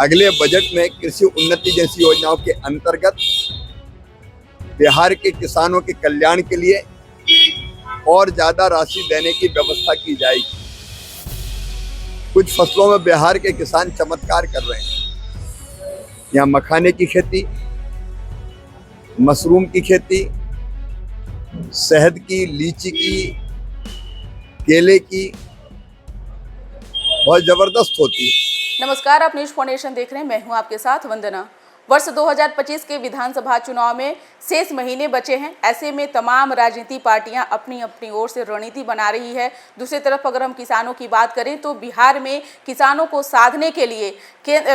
अगले बजट में कृषि उन्नति जैसी योजनाओं के अंतर्गत बिहार के किसानों के कल्याण के लिए और ज्यादा राशि देने की व्यवस्था की जाएगी। कुछ फसलों में बिहार के किसान चमत्कार कर रहे हैं। यहाँ मखाने की खेती, मशरूम की खेती, शहद की, लीची की, केले की बहुत जबरदस्त होती है। नमस्कार, आप न्यूज फाउंडेशन देख रहे हैं। मैं हूं आपके साथ वंदना। वर्ष 2025 के विधानसभा चुनाव में शेष महीने बचे हैं। ऐसे में तमाम राजनीतिक पार्टियां अपनी अपनी ओर से रणनीति बना रही है। दूसरी तरफ अगर हम किसानों की बात करें तो बिहार में किसानों को साधने के लिए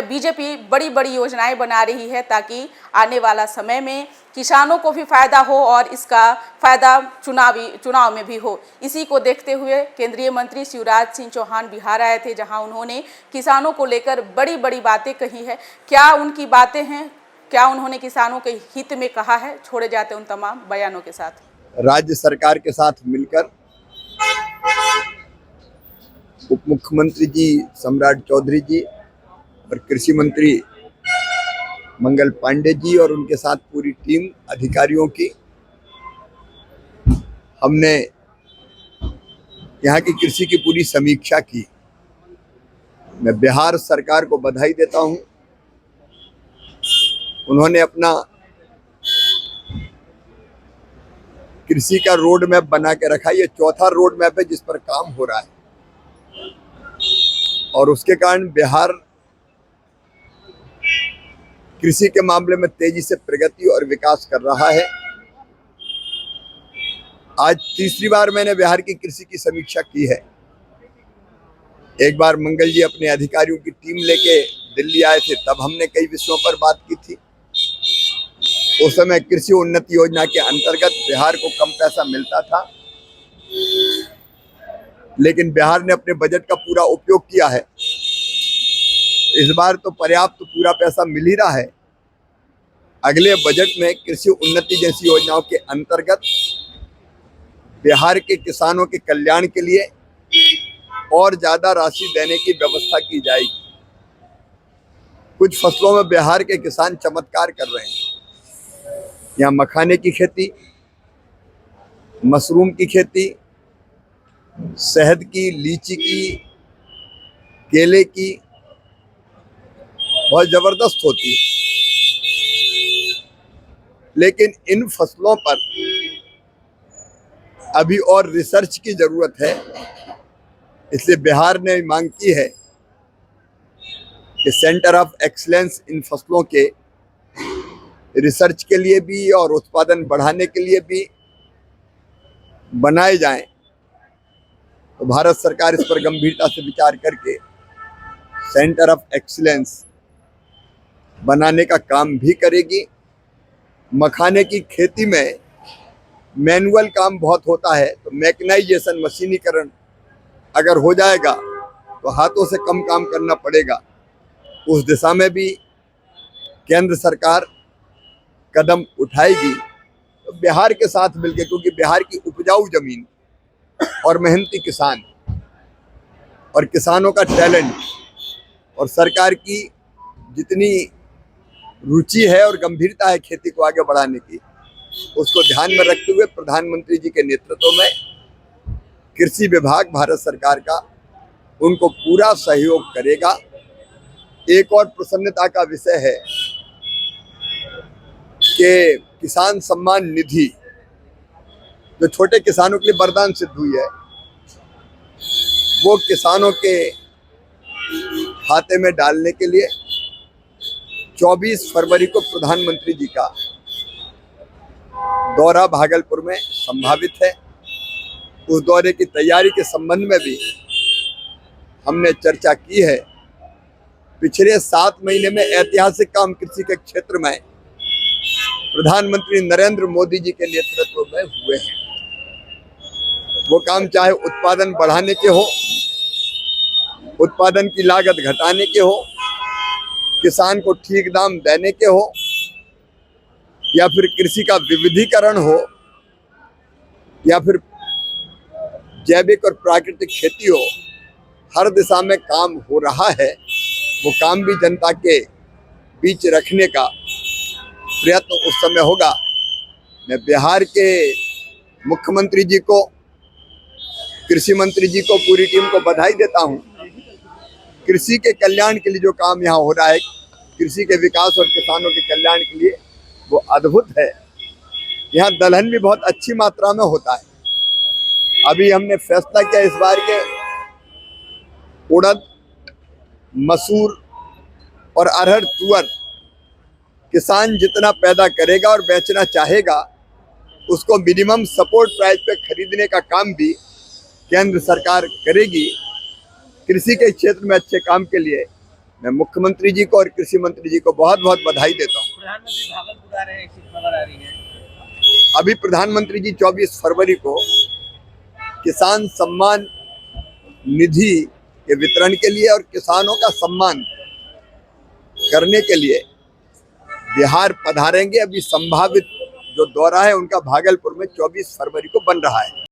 बीजेपी बड़ी बड़ी योजनाएं बना रही है ताकि आने वाला समय में किसानों को भी फायदा हो और इसका फायदा चुनाव में भी हो। इसी को देखते हुए केंद्रीय मंत्री शिवराज सिंह चौहान बिहार आए थे, जहां उन्होंने किसानों को लेकर बड़ी बड़ी बातें कही है। क्या उनकी बातें हैं, क्या उन्होंने किसानों के हित में कहा है, छोड़े जाते उन तमाम बयानों के साथ। राज्य सरकार के साथ मिलकर उप मुख्यमंत्री जी सम्राट चौधरी जी और कृषि मंत्री मंगल पांडे जी और उनके साथ पूरी टीम अधिकारियों की, हमने यहाँ की कृषि की पूरी समीक्षा की। मैं बिहार सरकार को बधाई देता हूँ। उन्होंने अपना कृषि का रोड मैप बना के रखा। ये चौथा रोड मैप है जिस पर काम हो रहा है और उसके कारण बिहार कृषि के मामले में तेजी से प्रगति और विकास कर रहा है। आज तीसरी बार मैंने बिहार की कृषि की समीक्षा की है। एक बार मंगल जी अपने अधिकारियों की टीम लेके दिल्ली आए थे, तब हमने कई विषयों पर बात की थी। उस समय कृषि उन्नति योजना के अंतर्गत बिहार को कम पैसा मिलता था, लेकिन बिहार ने अपने बजट का पूरा उपयोग किया है। इस बार तो पर्याप्त पूरा पैसा मिल ही रहा है। अगले बजट में कृषि उन्नति जैसी योजनाओं के अंतर्गत बिहार के किसानों के कल्याण के लिए और ज्यादा राशि देने की व्यवस्था की जाएगी। कुछ फसलों में बिहार के किसान चमत्कार कर रहे हैं। यहाँ मखाने की खेती, मशरूम की खेती, शहद की, लीची की, केले की बहुत जबरदस्त होती है। लेकिन इन फसलों पर अभी और रिसर्च की जरूरत है। इसलिए बिहार ने मांग की है कि सेंटर ऑफ एक्सीलेंस इन फसलों के रिसर्च के लिए भी और उत्पादन बढ़ाने के लिए भी बनाए जाएं। तो भारत सरकार इस पर गंभीरता से विचार करके सेंटर ऑफ एक्सीलेंस बनाने का काम भी करेगी। मखाने की खेती में मैनुअल काम बहुत होता है, तो मैकेनाइजेशन, मशीनीकरण अगर हो जाएगा तो हाथों से कम काम करना पड़ेगा। उस दिशा में भी केंद्र सरकार कदम उठाएगी। तो बिहार के साथ मिलकर, क्योंकि बिहार की उपजाऊ जमीन और मेहनती किसान और किसानों का टैलेंट और सरकार की जितनी रुचि है और गंभीरता है खेती को आगे बढ़ाने की, उसको ध्यान में रखते हुए प्रधानमंत्री जी के नेतृत्व में कृषि विभाग भारत सरकार का उनको पूरा सहयोग करेगा। एक और प्रसन्नता का विषय है कि किसान सम्मान निधि जो छोटे किसानों के लिए वरदान सिद्ध हुई है, वो किसानों के खाते में डालने के लिए 24 फरवरी को प्रधानमंत्री जी का दौरा भागलपुर में संभावित है। उस दौरे की तैयारी के संबंध में भी हमने चर्चा की है। पिछले 7 महीने में ऐतिहासिक काम कृषि के क्षेत्र में प्रधानमंत्री नरेंद्र मोदी जी के नेतृत्व में हुए हैं। वो काम चाहे उत्पादन बढ़ाने के हो, उत्पादन की लागत घटाने के हो, किसान को ठीक दाम देने के हो, या फिर कृषि का विविधीकरण हो, या फिर जैविक और प्राकृतिक खेती हो, हर दिशा में काम हो रहा है। वो काम भी जनता के बीच रखने का प्रयत्न उस समय होगा। मैं बिहार के मुख्यमंत्री जी को, कृषि मंत्री जी को, पूरी टीम को बधाई देता हूं। कृषि के कल्याण के लिए जो काम यहाँ हो रहा है, कृषि के विकास और किसानों के कल्याण के लिए, वो अद्भुत है। यहाँ दलहन भी बहुत अच्छी मात्रा में होता है। अभी हमने फैसला किया इस बार के उड़द, मसूर और अरहर, तुअर किसान जितना पैदा करेगा और बेचना चाहेगा उसको मिनिमम सपोर्ट प्राइस पे खरीदने का काम भी केंद्र सरकार करेगी। कृषि के क्षेत्र में अच्छे काम के लिए मैं मुख्यमंत्री जी को और कृषि मंत्री जी को बहुत बहुत बधाई देता हूँ। प्रधानमंत्री भागलपुर आ रहे हैं, ऐसी खबर आ रही है। अभी प्रधानमंत्री जी 24 फरवरी को किसान सम्मान निधि के वितरण के लिए और किसानों का सम्मान करने के लिए बिहार पधारेंगे। अभी संभावित जो दौरा है उनका भागलपुर में 24 फरवरी को बन रहा है।